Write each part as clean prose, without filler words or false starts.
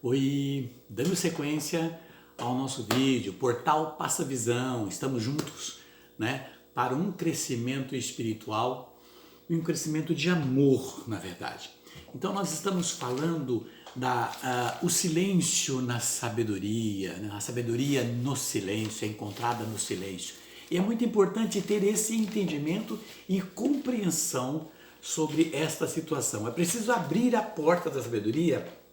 Oi, dando sequência ao nosso vídeo, Portal Passa Visão, estamos juntos, né, para um crescimento espiritual e um crescimento de amor, na verdade. Então nós estamos falando o silêncio na sabedoria, né? A sabedoria no silêncio, é encontrada no silêncio. E é muito importante ter esse entendimento e compreensão sobre esta situação. É preciso abrir a porta da sabedoria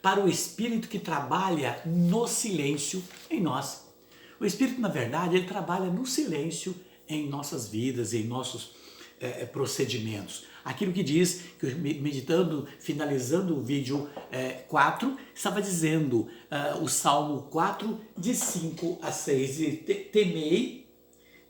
para o Espírito que trabalha no silêncio em nós. O Espírito, na verdade, ele trabalha no silêncio em nossas vidas, em nossos procedimentos. Aquilo que diz, que meditando, finalizando o vídeo 4, estava dizendo o Salmo 4, de 5 a 6, temei,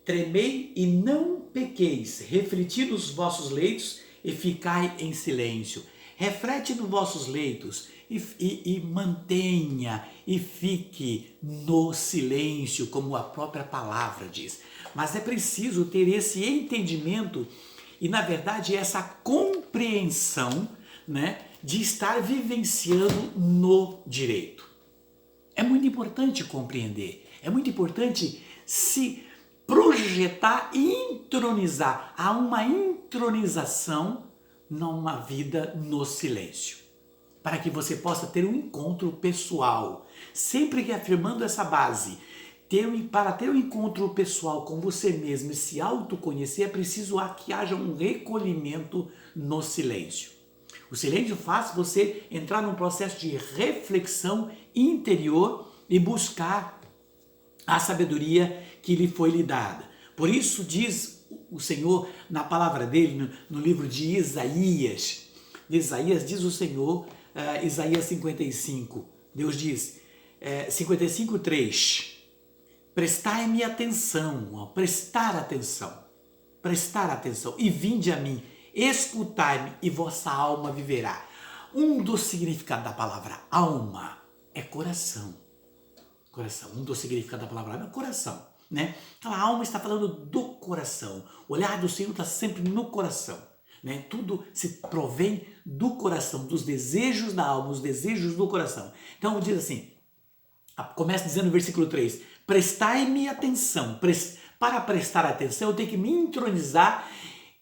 tremei e não pequeis, refleti nos vossos leitos e ficai em silêncio. Reflete nos vossos leitos e mantenha e fique no silêncio, como a própria palavra diz. Mas é preciso ter esse entendimento e, na verdade, essa compreensão, né, de estar vivenciando no direito. É muito importante compreender, é muito importante se projetar e entronizar. Há uma entronização numa vida no silêncio, para que você possa ter um encontro pessoal, sempre que afirmando essa base. Para ter um encontro pessoal com você mesmo e se autoconhecer, é preciso que haja um recolhimento no silêncio. O silêncio faz você entrar num processo de reflexão interior e buscar a sabedoria que lhe foi lhe dada. Por isso diz o Senhor na palavra dele, no livro de Isaías, diz o Senhor, Isaías 55, Deus diz, 55:3, prestai-me atenção, prestar atenção, e vinde a mim, escutai-me e vossa alma viverá. Um dos significados da palavra alma é coração. Um dos significados da palavra alma é coração, né? Então a alma está falando do coração. O olhar do Senhor está sempre no coração, né? Tudo se provém do coração, dos desejos da alma, os desejos do coração. Então diz assim, começa dizendo no versículo 3, prestai-me atenção. Para prestar atenção eu tenho que me entronizar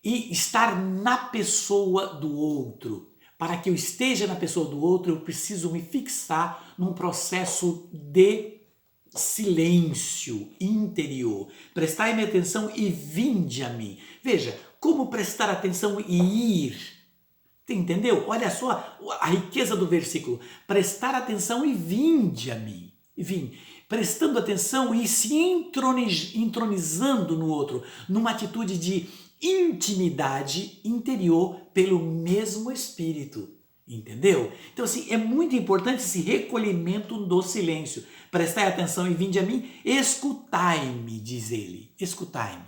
e estar na pessoa do outro. Para que eu esteja na pessoa do outro, eu preciso me fixar num processo de silêncio interior. Prestai-me atenção e vinde a mim. Veja, como prestar atenção e ir. Entendeu? Olha só a riqueza do versículo. Prestar atenção e vinde a mim. Vim, prestando atenção e se entronizando no outro, numa atitude de intimidade interior pelo mesmo Espírito. Entendeu? Então, assim, é muito importante esse recolhimento do silêncio. Prestai atenção e vinde a mim, escutai-me, diz ele. Escutai-me.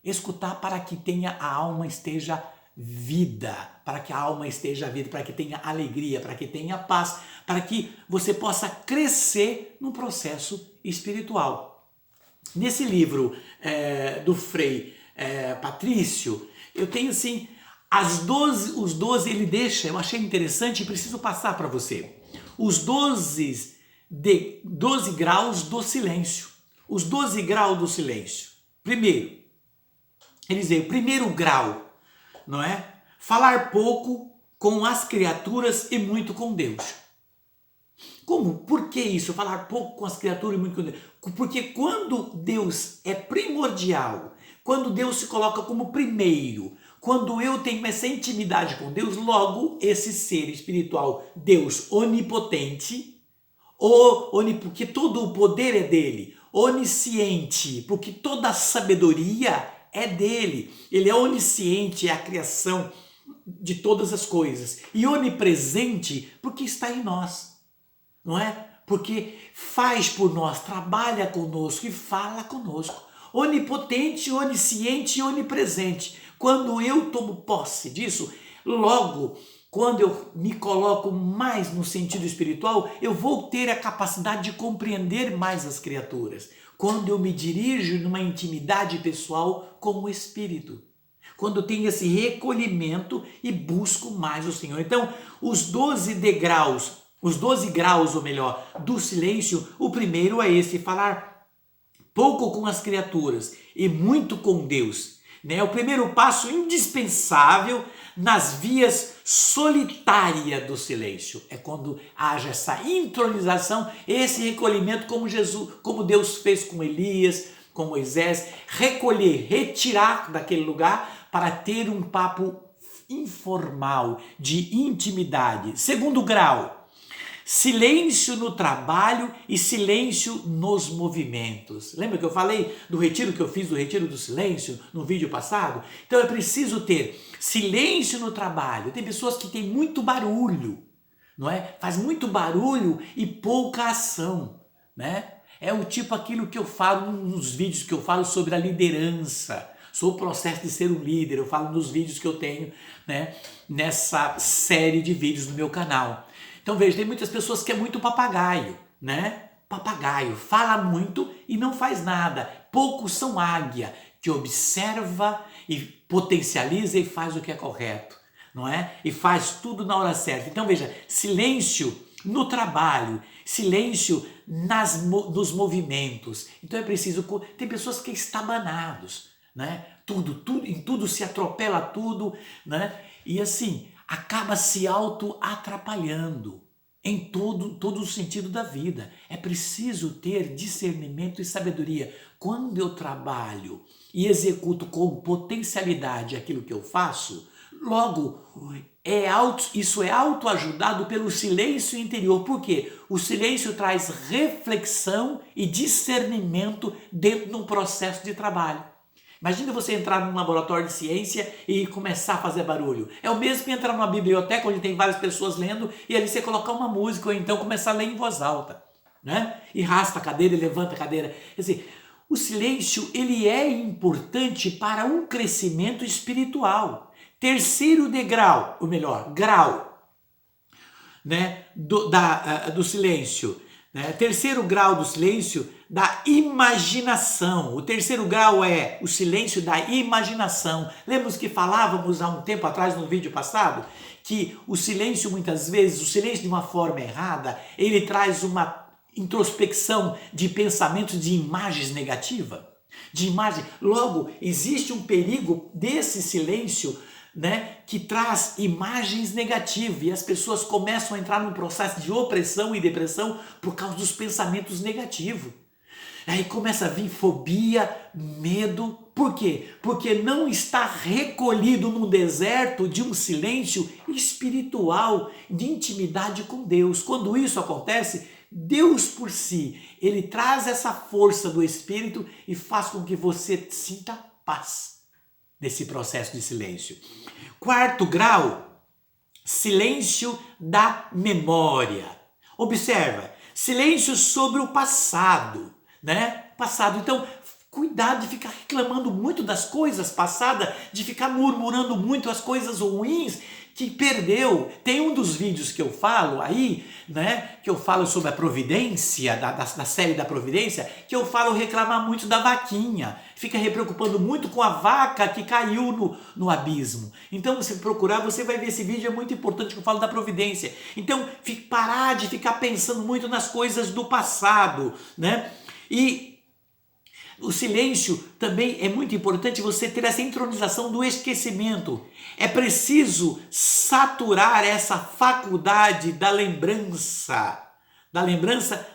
Escutar para que a alma esteja vida, para que a alma esteja vida, para que tenha alegria, para que tenha paz, para que você possa crescer no processo espiritual. Nesse livro do Frei Patrício, eu tenho assim, os 12 ele deixa, eu achei interessante e preciso passar para você. Os 12 graus do silêncio. Os 12 graus do silêncio. Primeiro, ele diz, o primeiro grau, não é? Falar pouco com as criaturas e muito com Deus. Como? Por que isso? Falar pouco com as criaturas e muito com Deus? Porque quando Deus é primordial, quando Deus se coloca como primeiro, quando eu tenho essa intimidade com Deus, logo esse ser espiritual, Deus onipotente, porque todo o poder é dele, onisciente, porque toda a sabedoria é dele, ele é onisciente, é a criação de todas as coisas, e onipresente porque está em nós, não é? Porque faz por nós, trabalha conosco e fala conosco, onipotente, onisciente e onipresente. Quando eu tomo posse disso, logo, quando eu me coloco mais no sentido espiritual, eu vou ter a capacidade de compreender mais as criaturas. Quando eu me dirijo numa intimidade pessoal com o Espírito. Quando eu tenho esse recolhimento e busco mais o Senhor. Então, os 12 degraus Os 12 graus, ou melhor, do silêncio, o primeiro é esse, falar pouco com as criaturas e muito com Deus. Né? O primeiro passo indispensável nas vias solitárias do silêncio. É quando haja essa intronização, esse recolhimento como Deus fez com Elias, com Moisés, recolher, retirar daquele lugar para ter um papo informal, de intimidade. Segundo grau, silêncio no trabalho e silêncio nos movimentos. Lembra que eu falei do retiro que eu fiz, do retiro do silêncio, no vídeo passado? Então é preciso ter silêncio no trabalho. Tem pessoas que têm muito barulho, não é? Faz muito barulho e pouca ação, né? É o tipo aquilo que eu falo nos vídeos que eu falo sobre a liderança, sobre o processo de ser um líder. Eu falo nos vídeos que eu tenho, né, nessa série de vídeos no meu canal. Então veja, tem muitas pessoas que é muito papagaio, né? Papagaio, fala muito e não faz nada. Poucos são águia, que observa e potencializa e faz o que é correto, não é? E faz tudo na hora certa. Então veja, silêncio no trabalho, silêncio nos movimentos. Então é preciso, tem pessoas que estabanados, né? Em tudo se atropela tudo, né? E assim, acaba se auto-atrapalhando em todo o sentido da vida. É preciso ter discernimento e sabedoria. Quando eu trabalho e executo com potencialidade aquilo que eu faço, logo isso é autoajudado pelo silêncio interior. Por quê? O silêncio traz reflexão e discernimento dentro de um processo de trabalho. Imagina você entrar num laboratório de ciência e começar a fazer barulho. É o mesmo que entrar numa biblioteca onde tem várias pessoas lendo e ali você colocar uma música ou então começar a ler em voz alta, né? E arrasta a cadeira e levanta a cadeira. Quer dizer, o silêncio ele é importante para um crescimento espiritual. Terceiro degrau, ou melhor, grau, né, do silêncio. Né? Terceiro grau do silêncio, da imaginação. O terceiro grau é o silêncio da imaginação. Lembra que falávamos há um tempo atrás, no vídeo passado, que o silêncio muitas vezes, o silêncio de uma forma errada, ele traz uma introspecção de pensamentos, de imagens negativas, de imagem. Logo, existe um perigo desse silêncio, né, que traz imagens negativas e as pessoas começam a entrar num processo de opressão e depressão por causa dos pensamentos negativos. Aí começa a vir fobia, medo. Por quê? Porque não está recolhido no deserto de um silêncio espiritual, de intimidade com Deus. Quando isso acontece, Deus por si, ele traz essa força do Espírito e faz com que você sinta paz nesse processo de silêncio. Quarto grau, silêncio da memória. Observa, silêncio sobre o passado, né? Passado. Então, cuidado de ficar reclamando muito das coisas passadas, de ficar murmurando muito as coisas ruins que perdeu. Tem um dos vídeos que eu falo aí, né, que eu falo sobre a providência, da série da providência, que eu falo reclamar muito da vaquinha. Fica preocupando muito com a vaca que caiu no abismo. Então, você procurar, você vai ver esse vídeo, é muito importante que eu falo da providência. Então, parar de ficar pensando muito nas coisas do passado, né? E o silêncio também é muito importante você ter essa intronização do esquecimento. É preciso saturar essa faculdade da lembrança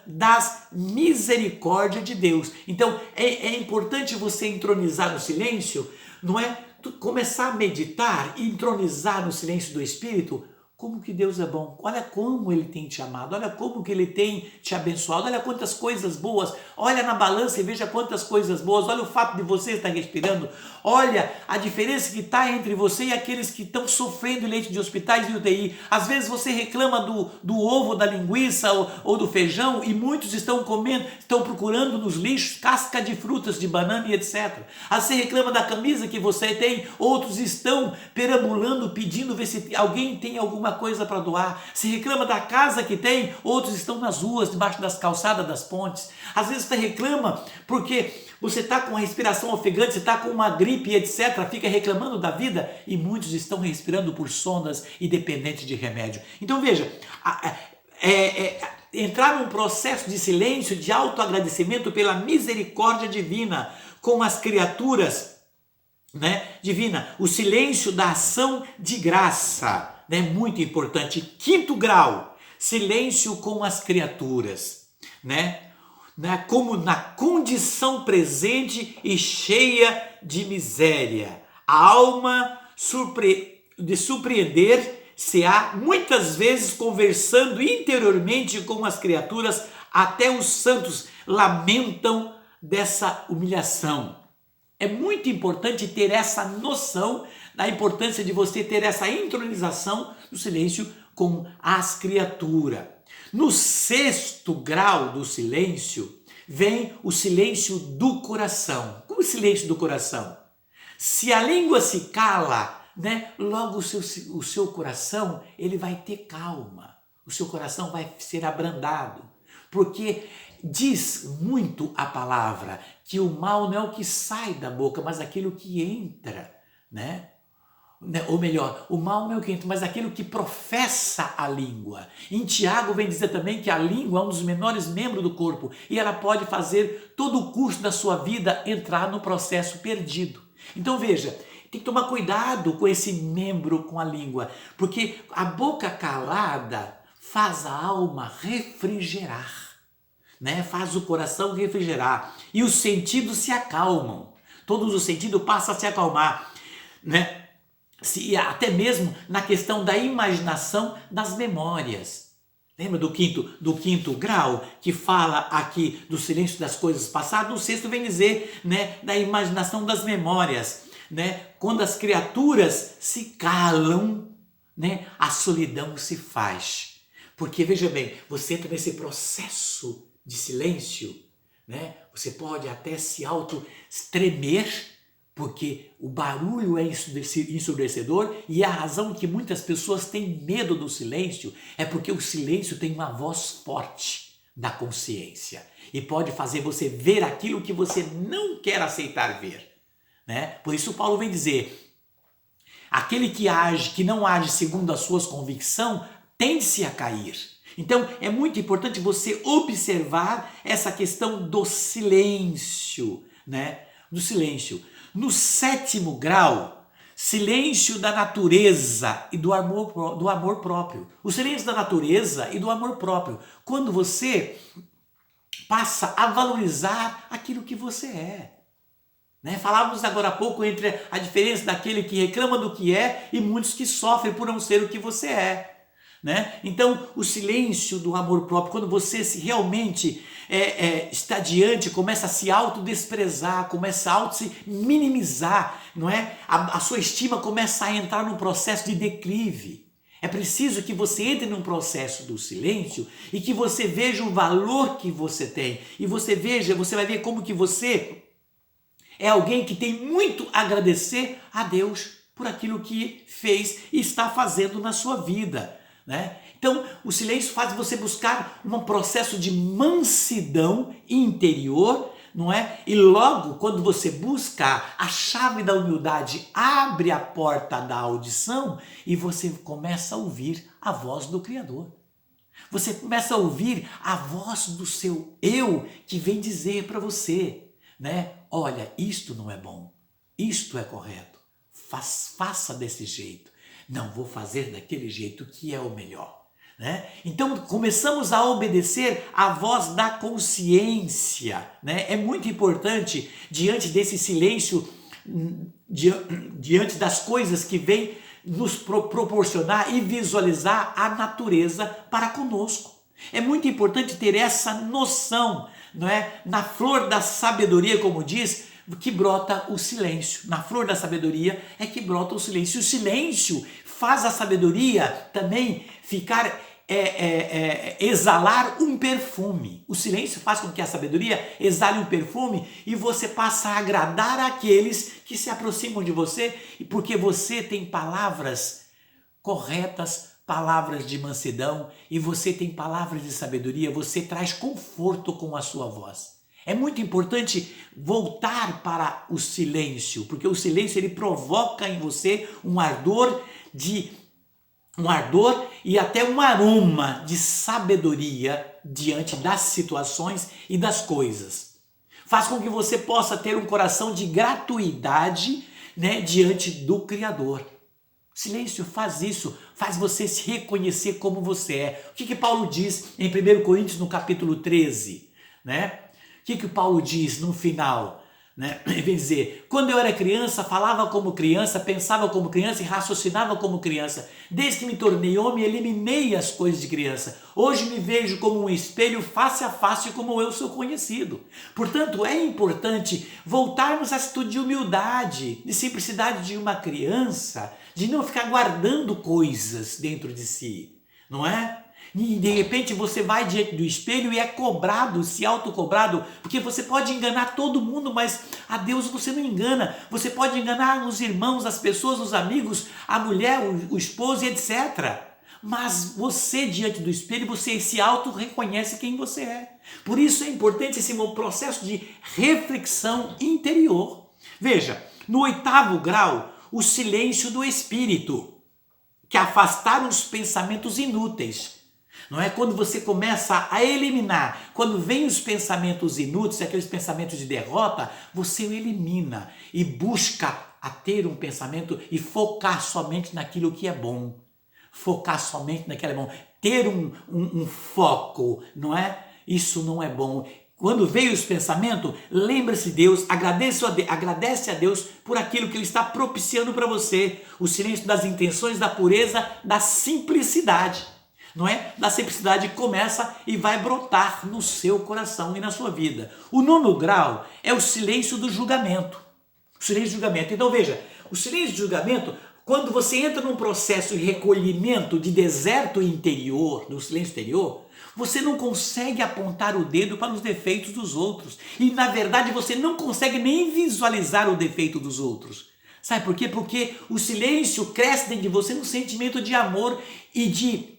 das misericórdias de Deus. Então é importante você entronizar no silêncio, não é? Começar a meditar e entronizar no silêncio do Espírito. Como que Deus é bom, olha como Ele tem te amado, olha como que Ele tem te abençoado, olha quantas coisas boas, olha na balança e veja quantas coisas boas, olha o fato de você estar respirando, olha a diferença que está entre você e aqueles que estão sofrendo em leite de hospitais e UTI. Às vezes você reclama do ovo, da linguiça ou do feijão e muitos estão comendo, estão procurando nos lixos casca de frutas, de banana e etc. Às vezes você reclama da camisa que você tem, outros estão perambulando pedindo ver se alguém tem alguma coisa para doar. Se reclama da casa que tem, outros estão nas ruas, debaixo das calçadas das pontes. Às vezes você reclama porque você está com a respiração ofegante, você está com uma gripe, etc. Fica reclamando da vida e muitos estão respirando por sondas e dependentes de remédio. Então veja, entrar num processo de silêncio, de autoagradecimento pela misericórdia divina com as criaturas, né, divina, o silêncio da ação de graça, né, muito importante. Quinto grau, silêncio com as criaturas, né, como na condição presente e cheia de miséria, a alma de surpreender-se-á muitas vezes conversando interiormente com as criaturas, até os santos lamentam dessa humilhação. É muito importante ter essa noção da importância de você ter essa intronização do silêncio com as criaturas. No sexto grau do silêncio, vem o silêncio do coração. Como o silêncio do coração? Se a língua se cala, né, logo o seu coração ele vai ter calma. O seu coração vai ser abrandado. Porque diz muito a palavra que o mal não é o que sai da boca, mas aquilo que entra, né? Ou melhor, o mal não é o que entra, mas aquilo que professa a língua. Em Tiago vem dizer também que a língua é um dos menores membros do corpo e ela pode fazer todo o curso da sua vida entrar no processo perdido. Então veja, tem que tomar cuidado com esse membro, com a língua, porque a boca calada faz a alma refrigerar, né? Faz o coração refrigerar e os sentidos se acalmam. Todos os sentidos passam a se acalmar, né? Até mesmo na questão da imaginação das memórias. Lembra do quinto grau, que fala aqui do silêncio das coisas passadas? O sexto vem dizer, né, da imaginação das memórias. Né? Quando as criaturas se calam, né, a solidão se faz. Porque, veja bem, você entra nesse processo de silêncio, né? Você pode até se auto-tremer, porque o barulho é ensurdecedor e a razão que muitas pessoas têm medo do silêncio é porque o silêncio tem uma voz forte da consciência e pode fazer você ver aquilo que você não quer aceitar ver, né? Por isso Paulo vem dizer, aquele que não age segundo as suas convicções tende-se a cair. Então é muito importante você observar essa questão do silêncio, né? Do silêncio. No sétimo grau, silêncio da natureza e do amor próprio. O silêncio da natureza e do amor próprio. Quando você passa a valorizar aquilo que você é. Né? Falávamos agora há pouco entre a diferença daquele que reclama do que é e muitos que sofrem por não ser o que você é. Né? Então, o silêncio do amor próprio, quando você realmente está diante, começa a se autodesprezar, começa a se minimizar, não é? A sua estima começa a entrar num processo de declive. É preciso que você entre num processo do silêncio e que você veja o valor que você tem. E você vai ver como que você é alguém que tem muito a agradecer a Deus por aquilo que fez e está fazendo na sua vida. Né? Então o silêncio faz você buscar um processo de mansidão interior, não é? E logo quando você busca a chave da humildade, abre a porta da audição e você começa a ouvir a voz do Criador. Você começa a ouvir a voz do seu eu que vem dizer para você, né? Olha, isto não é bom, isto é correto, faça desse jeito. Não, vou fazer daquele jeito que é o melhor. Né? Então começamos a obedecer à voz da consciência. Né? É muito importante, diante desse silêncio, diante das coisas que vêm nos proporcionar e visualizar a natureza para conosco. É muito importante ter essa noção, não é? Na flor da sabedoria, como diz, que brota o silêncio. Na flor da sabedoria é que brota o silêncio. O silêncio faz a sabedoria também ficar, exalar um perfume. O silêncio faz com que a sabedoria exale um perfume e você passa a agradar aqueles que se aproximam de você, porque você tem palavras corretas, palavras de mansidão e você tem palavras de sabedoria, você traz conforto com a sua voz. É muito importante voltar para o silêncio, porque o silêncio ele provoca em você um ardor de um ardor e até um aroma de sabedoria diante das situações e das coisas. Faz com que você possa ter um coração de gratuidade, né, diante do Criador. O silêncio faz isso, faz você se reconhecer como você é. O que Paulo diz em 1 Coríntios, no capítulo 13? Né? O que Paulo diz no final? Né? Ele vem dizer, quando eu era criança, falava como criança, pensava como criança e raciocinava como criança. Desde que me tornei homem, eliminei as coisas de criança. Hoje me vejo como um espelho face a face como eu sou conhecido. Portanto, é importante voltarmos à atitude de humildade, de simplicidade de uma criança, de não ficar guardando coisas dentro de si, não é? E de repente você vai diante do espelho e é cobrado, se autocobrado, porque você pode enganar todo mundo, mas a Deus você não engana. Você pode enganar os irmãos, as pessoas, os amigos, a mulher, o esposo e etc. Mas você diante do espelho, você se auto-reconhece quem você é. Por isso é importante esse processo de reflexão interior. Veja, no 8º grau, o silêncio do espírito, que afastar os pensamentos inúteis. Não é? Quando você começa a eliminar, quando vem os pensamentos inúteis, aqueles pensamentos de derrota, você o elimina e busca a ter um pensamento e focar somente naquilo que é bom. Focar somente naquilo que é bom. Ter um foco, não é? Isso não é bom. Quando veio os pensamentos, lembre-se de Deus, agradece a Deus por aquilo que Ele está propiciando para você. O silêncio das intenções, da pureza, da simplicidade. Não é? Da simplicidade começa e vai brotar no seu coração e na sua vida. O 9º grau é o silêncio do julgamento. O silêncio do julgamento. Então veja, o silêncio do julgamento, quando você entra num processo de recolhimento, de deserto interior, no silêncio interior, você não consegue apontar o dedo para os defeitos dos outros. E na verdade você não consegue nem visualizar o defeito dos outros. Sabe por quê? Porque o silêncio cresce dentro de você um sentimento de amor e de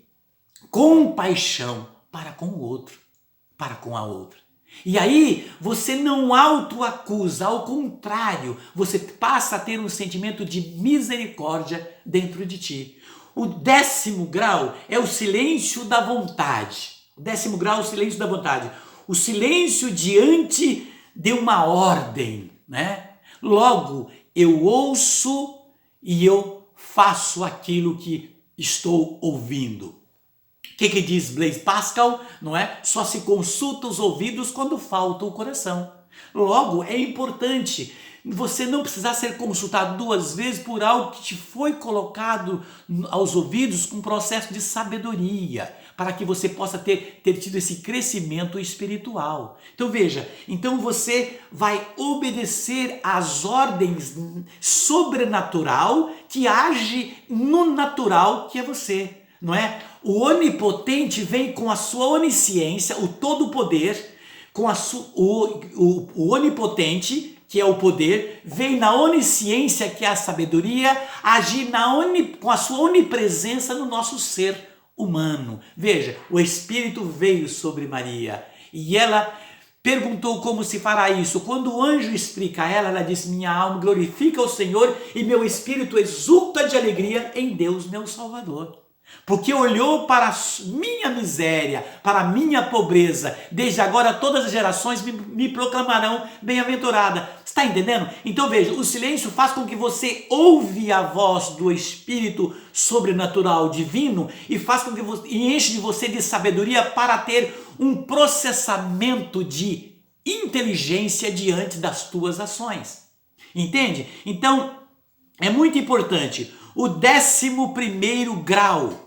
compaixão para com o outro, para com a outra. E aí você não autoacusa, ao contrário, você passa a ter um sentimento de misericórdia dentro de ti. O 10º grau é o silêncio da vontade. O 10º grau é o silêncio da vontade. O silêncio diante de uma ordem, né? Logo, eu ouço e eu faço aquilo que estou ouvindo. O que diz Blaise Pascal, não é? Só se consulta os ouvidos quando falta o coração. Logo, é importante você não precisar ser consultado 2 vezes por algo que te foi colocado aos ouvidos com um processo de sabedoria, para que você possa ter tido esse crescimento espiritual. Então veja, então você vai obedecer às ordens sobrenatural que age no natural que é você. Não é? O onipotente vem com a sua onisciência, o todo poder, com o onipotente, que é o poder, vem na onisciência, que é a sabedoria, agir com a sua onipresença no nosso ser humano. Veja, o Espírito veio sobre Maria e ela perguntou como se fará isso. Quando o anjo explica a ela, ela diz, minha alma glorifica o Senhor e meu espírito exulta de alegria em Deus, meu Salvador. Porque olhou para a minha miséria, para a minha pobreza. Desde agora todas as gerações me proclamarão bem-aventurada. Está entendendo? Então veja, o silêncio faz com que você ouve a voz do Espírito sobrenatural divino e faz com que e enche de você de sabedoria para ter um processamento de inteligência diante das tuas ações. Entende? Então é muito importante. O 11º grau.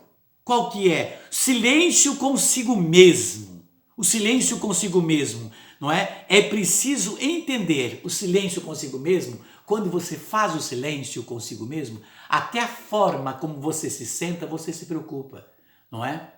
Qual que é? Silêncio consigo mesmo. O silêncio consigo mesmo, não é? É preciso entender o silêncio consigo mesmo. Quando você faz o silêncio consigo mesmo, até a forma como você se senta, você se preocupa, não é?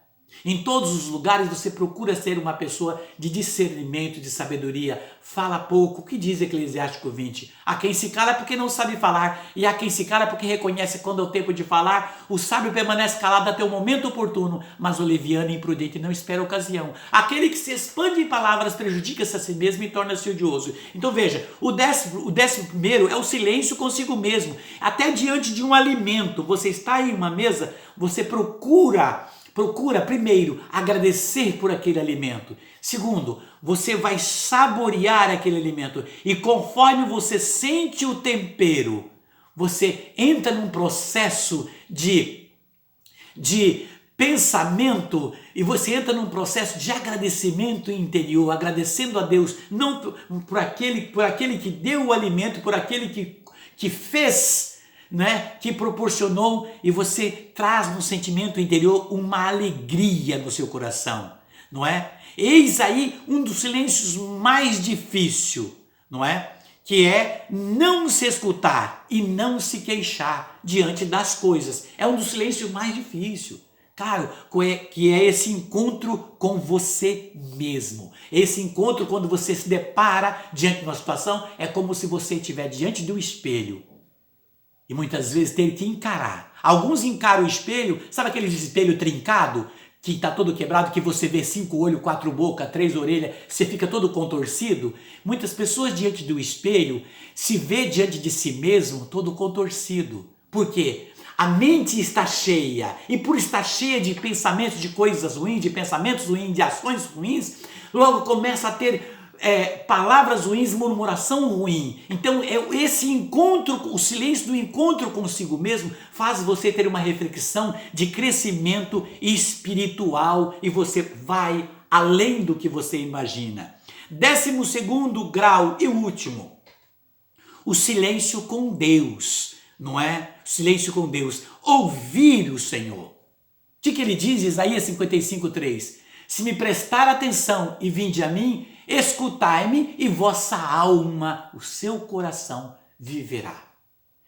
Em todos os lugares você procura ser uma pessoa de discernimento, de sabedoria. Fala pouco. O que diz Eclesiástico 20? A quem se cala é porque não sabe falar, e a quem se cala é porque reconhece quando é o tempo de falar. O sábio permanece calado até o momento oportuno, mas o leviano e imprudente não espera a ocasião. Aquele que se expande em palavras prejudica-se a si mesmo e torna-se odioso. Então veja, o décimo primeiro é o silêncio consigo mesmo. Até diante de um alimento, você está em uma mesa, você procura primeiro agradecer por aquele alimento. Segundo, você vai saborear aquele alimento e conforme você sente o tempero, você entra num processo de pensamento e você entra num processo de agradecimento interior, agradecendo a Deus, não por aquele que deu o alimento, por aquele que fez, né, que proporcionou, e você traz no sentimento interior uma alegria no seu coração, não é? Eis aí um dos silêncios mais difíceis, não é? Que é não se escutar e não se queixar diante das coisas. É um dos silêncios mais difíceis. Claro, que é esse encontro com você mesmo. Esse encontro quando você se depara diante de uma situação, é como se você estiver diante de um espelho. E muitas vezes ter que encarar. Alguns encaram o espelho, sabe aquele espelho trincado, que está todo quebrado, que você vê 5 olhos, 4 bocas, 3 orelhas, você fica todo contorcido? Muitas pessoas diante do espelho se vê diante de si mesmo todo contorcido. Por quê? A mente está cheia, e por estar cheia de pensamentos de coisas ruins, de pensamentos ruins, de ações ruins, logo começa a ter palavras ruins, murmuração ruim. Então esse encontro, o silêncio do encontro consigo mesmo faz você ter uma reflexão de crescimento espiritual e você vai além do que você imagina. 12º grau e último, o silêncio com Deus, não é? Silêncio com Deus, ouvir o Senhor. O que ele diz, Isaías 55:3? Se me prestar atenção e vinde a mim, escutai-me e vossa alma, o seu coração viverá.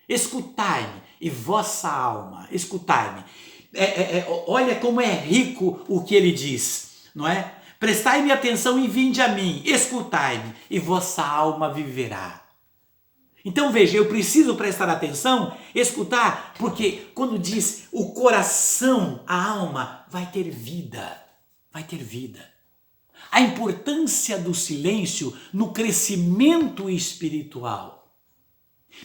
Escutai-me e vossa alma, escutai-me. Olha como é rico o que ele diz, não é? Prestai-me atenção e vinde a mim, escutai-me e vossa alma viverá. Então veja, eu preciso prestar atenção, escutar, porque quando diz o coração, a alma, vai ter vida, vai ter vida. A importância do silêncio no crescimento espiritual.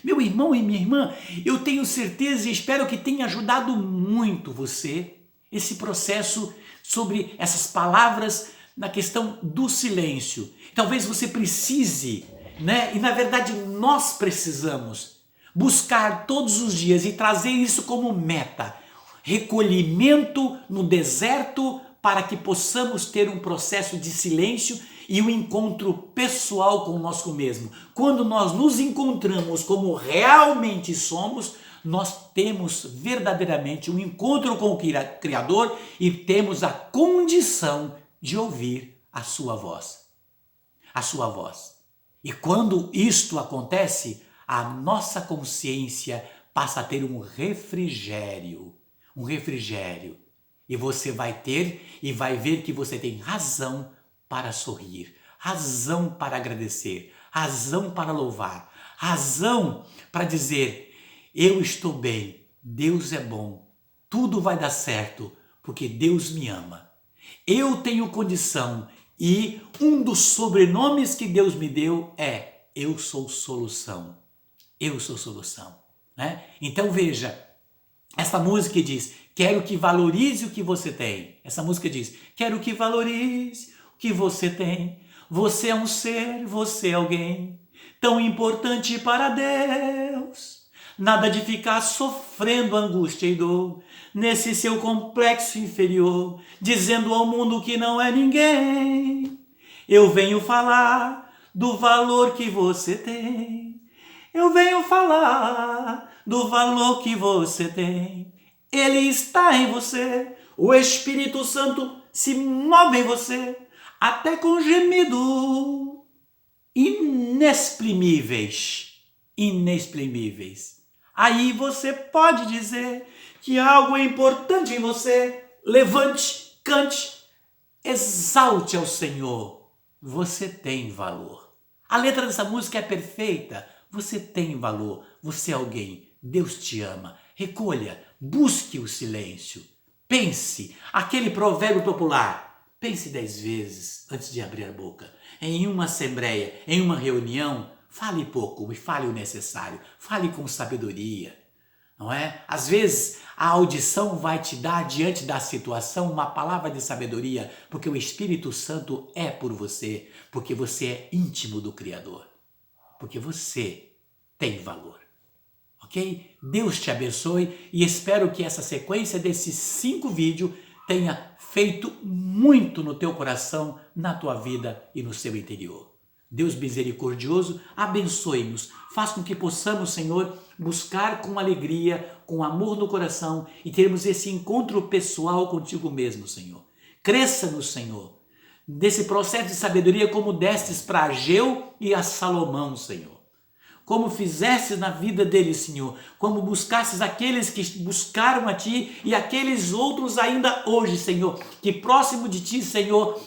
Meu irmão e minha irmã, eu tenho certeza e espero que tenha ajudado muito você, esse processo sobre essas palavras na questão do silêncio. Talvez você precise, né? E na verdade nós precisamos buscar todos os dias e trazer isso como meta. Recolhimento no deserto para que possamos ter um processo de silêncio e um encontro pessoal conosco mesmo. Quando nós nos encontramos como realmente somos, nós temos verdadeiramente um encontro com o Criador e temos a condição de ouvir a sua voz. A sua voz. E quando isto acontece, a nossa consciência passa a ter um refrigério. Um refrigério. E você vai ter e vai ver que você tem razão para sorrir, razão para agradecer, razão para louvar, razão para dizer: eu estou bem, Deus é bom, tudo vai dar certo, porque Deus me ama. Eu tenho condição e um dos sobrenomes que Deus me deu é: eu sou solução. Eu sou solução, né? Então veja, essa música diz: quero que valorize o que você tem. Essa música diz: quero que valorize o que você tem. Você é um ser, você é alguém tão importante para Deus. Nada de ficar sofrendo angústia e dor nesse seu complexo inferior, dizendo ao mundo que não é ninguém. Eu venho falar do valor que você tem. Eu venho falar do valor que você tem. Ele está em você, o Espírito Santo se move em você, até com gemido inexprimíveis, inexprimíveis. Aí você pode dizer que algo é importante em você. Levante, cante, exalte ao Senhor. Você tem valor. A letra dessa música é perfeita. Você tem valor. Você é alguém. Deus te ama. Recolha, busque o silêncio. Pense, aquele provérbio popular. Pense 10 vezes antes de abrir a boca. Em uma assembleia, em uma reunião, fale pouco e fale o necessário. Fale com sabedoria. Não é? Às vezes a audição vai te dar diante da situação uma palavra de sabedoria, porque o Espírito Santo é por você, porque você é íntimo do Criador, porque você tem valor. Ok? Deus te abençoe e espero que essa sequência desses 5 vídeos tenha feito muito no teu coração, na tua vida e no seu interior. Deus misericordioso, abençoe-nos, faça com que possamos, Senhor, buscar com alegria, com amor no coração e termos esse encontro pessoal contigo mesmo, Senhor. Cresça-nos, Senhor, desse processo de sabedoria como destes para Ageu e a Salomão, Senhor. Como fizestes na vida deles, Senhor, como buscastes aqueles que buscaram a Ti e aqueles outros ainda hoje, Senhor, que próximo de Ti, Senhor,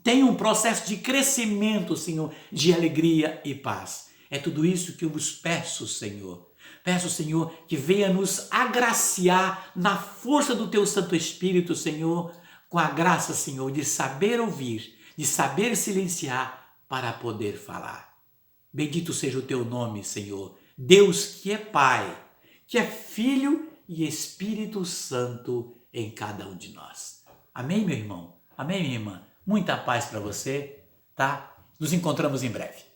tem um processo de crescimento, Senhor, de alegria e paz. É tudo isso que eu vos peço, Senhor. Peço, Senhor, que venha nos agraciar na força do Teu Santo Espírito, Senhor, com a graça, Senhor, de saber ouvir, de saber silenciar para poder falar. Bendito seja o Teu nome, Senhor. Deus que é Pai, que é Filho e Espírito Santo em cada um de nós. Amém, meu irmão? Amém, minha irmã? Muita paz para você, tá? Nos encontramos em breve.